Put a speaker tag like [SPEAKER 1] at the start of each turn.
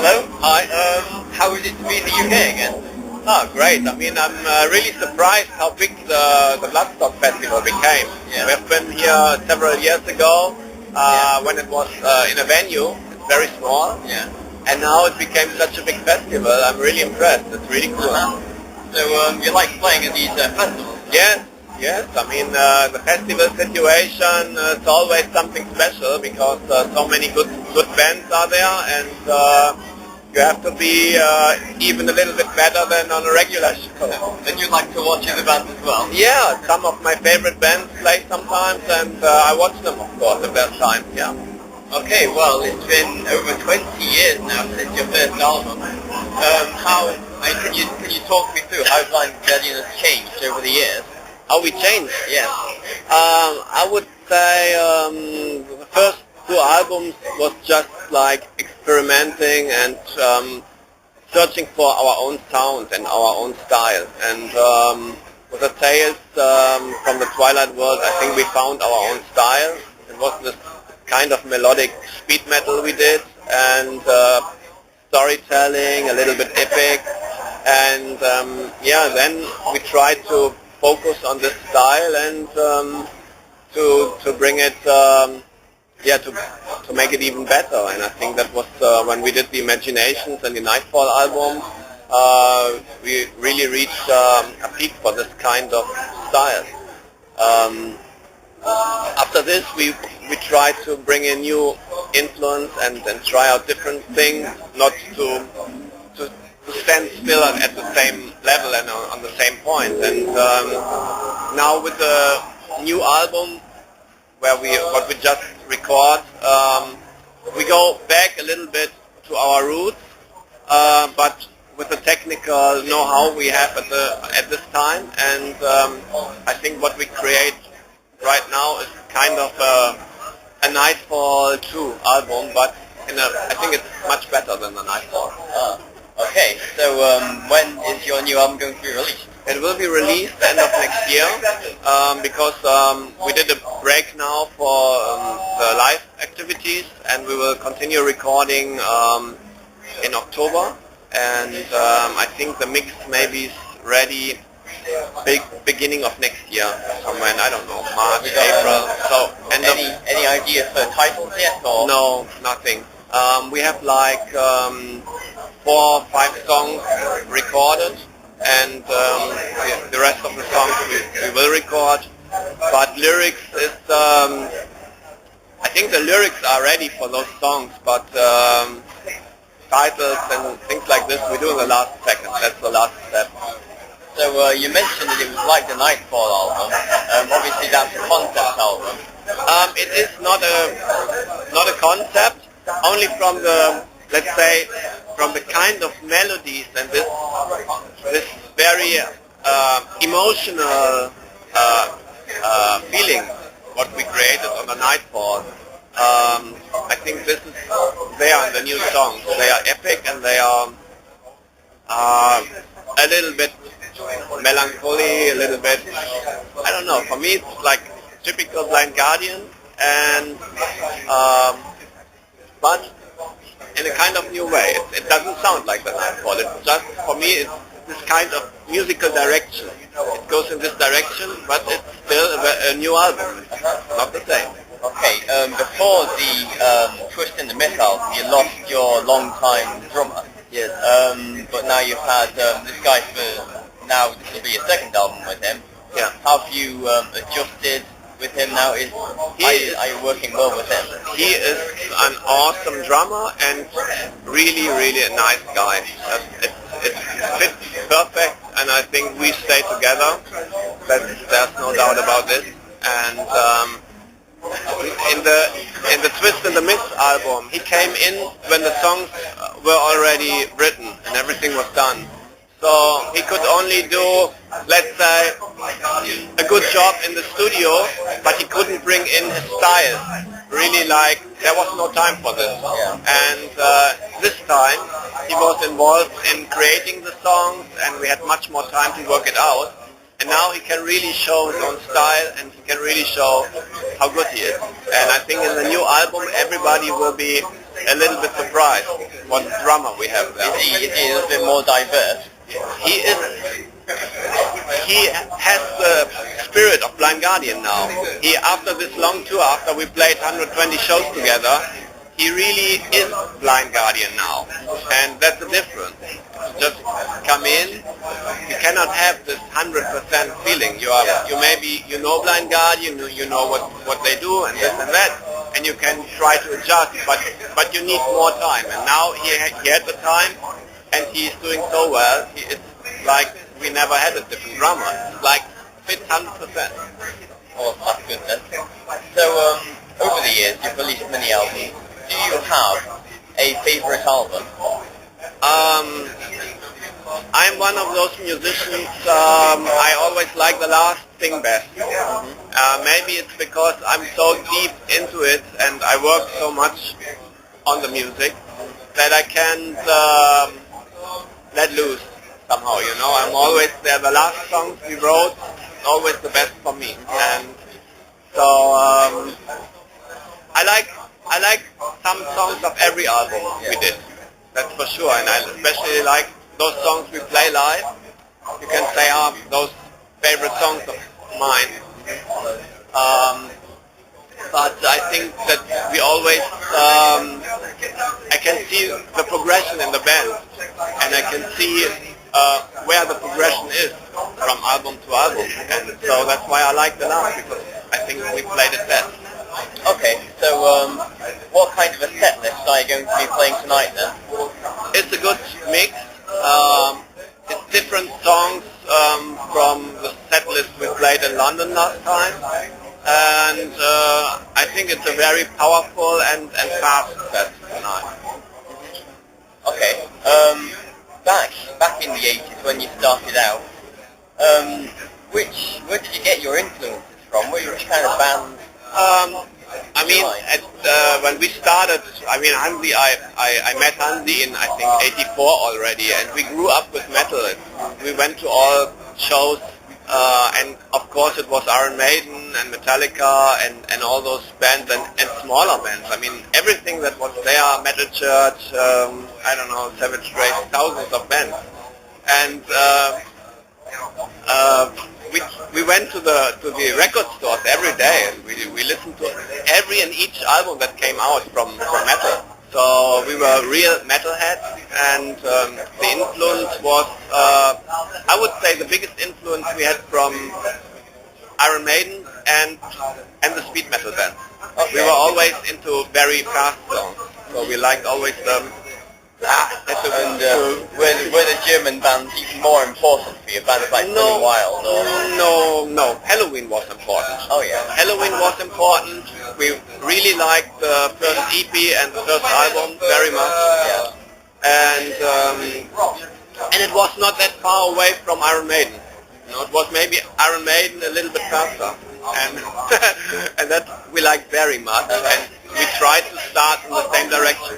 [SPEAKER 1] Hello.
[SPEAKER 2] Hi.
[SPEAKER 1] How is it to be in the UK again?
[SPEAKER 2] Oh, great. I mean, I'm really surprised how big the Bloodstock Festival became.
[SPEAKER 1] Yeah.
[SPEAKER 2] We've been here several years ago when it was in a venue. It's very small.
[SPEAKER 1] Yeah.
[SPEAKER 2] And now it became such a big festival. I'm really impressed. It's really cool.
[SPEAKER 1] So you like playing at these festivals?
[SPEAKER 2] Yes, yes. I mean, the festival situation is always something special because so many good bands are there, and you have to be even a little bit better than on a regular show.
[SPEAKER 1] And you like to watch the bands as well?
[SPEAKER 2] Yeah, some of my favorite bands play sometimes, and I watch them, of course, if there's time. Yeah.
[SPEAKER 1] Okay, well, it's been over 20 years now since your first album. Can you talk me through how Blind Guardian has changed over the years?
[SPEAKER 2] How we changed?
[SPEAKER 1] Yes.
[SPEAKER 2] I would say the first two albums was just like experimenting and searching for our own sound and our own style. And with the Tales from the Twilight World, I think we found our own style. It was this kind of melodic speed metal we did, and storytelling, a little bit epic. And then we tried to focus on this style and to bring it, to make it even better. And I think that was when we did the Imaginations and the Nightfall album, we really reached a peak for this kind of style. After this, we tried to bring in new influence and try out different things, not to stand still at the same level and on the same point. And now with the new album, what we just record, we go back a little bit to our roots, but with the technical know-how we have at this time. And I think what we create right now is kind of a Nightfall 2 album, but I think it's much better than the Nightfall.
[SPEAKER 1] Okay, so when is your new album going to be released?
[SPEAKER 2] It will be released end of next year because we did a break now for the live activities, and we will continue recording in October. And I think the mix maybe is ready beginning of next year, somewhere in, I don't know, March, April. So
[SPEAKER 1] any ideas for titles yet? Or?
[SPEAKER 2] No, nothing. We have like 4 or 5 songs recorded, and the rest of the songs we will record. But lyrics is, I think the lyrics are ready for those songs, but titles and things like this we do in the last second. That's the last step.
[SPEAKER 1] So you mentioned that it was like the Nightfall album. Obviously that's a concept album.
[SPEAKER 2] It is not a concept, only from the, let's say, from the kind of melodies and this very emotional feeling what we created on the Nightfall. I think this is there in the new songs. They are epic, and they are a little bit melancholy, a little bit, I don't know, for me it's like typical Blind Guardian, and but in a kind of new way. It doesn't sound like the Nightfall. It's just, for me, it's this kind of musical direction. It goes in this direction, but it's still a new album. It's not the same.
[SPEAKER 1] Okay, before the Twist in the Myth album, you lost your long-time drummer.
[SPEAKER 2] Yes.
[SPEAKER 1] But now you've had this guy for, now this will be your second album with him.
[SPEAKER 2] Yeah.
[SPEAKER 1] How have you adjusted with him now? Are you working well with him?
[SPEAKER 2] He is an awesome drummer and really, really a nice guy. It fits perfect, and I think we stay together. There's no doubt about this. And in the Twist in the Myth album, he came in when the songs were already written and everything was done. So he could only do, let's say, a good job in the studio, but he couldn't bring in his style. Really, like, there was no time for this. And this time he was involved in creating the songs, and we had much more time to work it out. And now he can really show his own style, and he can really show how good he is. And I think in the new album everybody will be a little bit surprised what drummer we have there.
[SPEAKER 1] Is he a little bit more diverse?
[SPEAKER 2] He is. He has the spirit of Blind Guardian now. He, after this long tour, after we played 120 shows together, he really is Blind Guardian now, and that's the difference. Just come in, you cannot have this 100% feeling. You maybe know Blind Guardian, you know what they do and this and that, and you can try to adjust, but you need more time. And now he had the time, and he is doing so well. He is like we never had a different drummer. It's like fits 100%.
[SPEAKER 1] Oh, that's good then. So over the years, you've released many albums. Do you have a favourite album?
[SPEAKER 2] I'm one of those musicians, I always like the last thing best. Maybe it's because I'm so deep into it and I work so much on the music that I can't let loose somehow, you know. I'm always there. The last songs we wrote, always the best for me. And so I like some songs of every album we did. That's for sure. And I especially like those songs we play live. You can say, those favorite songs of mine. But I think that we always, I can see the progression in the band, and I can see where the progression is from album to album, and so that's why I like the last, because I think we played it best.
[SPEAKER 1] Okay, so what kind of a set list are you going to be playing tonight then?
[SPEAKER 2] It's a good mix. It's different songs from the set list we played in London last time, and I think it's a very powerful and fast set tonight.
[SPEAKER 1] Okay, back in the 80s when you started out, where did you get your influences from? Which kind of bands?
[SPEAKER 2] I mean, when we started, I met Hansi in, I think, 84 already, and we grew up with metal. We went to all shows, and of course it was Iron Maiden and Metallica and all those bands and smaller bands. I mean, everything that was there, Metal Church, I don't know, Savage Race, thousands of bands. And we went to the record stores every day, and we listened to every and each album that came out from metal. So we were real metalheads, and the influence was, I would say, the biggest influence we had from Iron Maiden and the speed metal bands. Okay. We were always into very fast songs, so we liked always them.
[SPEAKER 1] And were the German bands even more important for you? Bands like
[SPEAKER 2] No,
[SPEAKER 1] Wild? Or?
[SPEAKER 2] No. Halloween was important.
[SPEAKER 1] Oh yeah.
[SPEAKER 2] Halloween was important. We really liked the first EP and the first album very much. And it was not that far away from Iron Maiden. You know, it was maybe Iron Maiden a little bit faster, and and that we liked very much. And we tried to start in the same direction.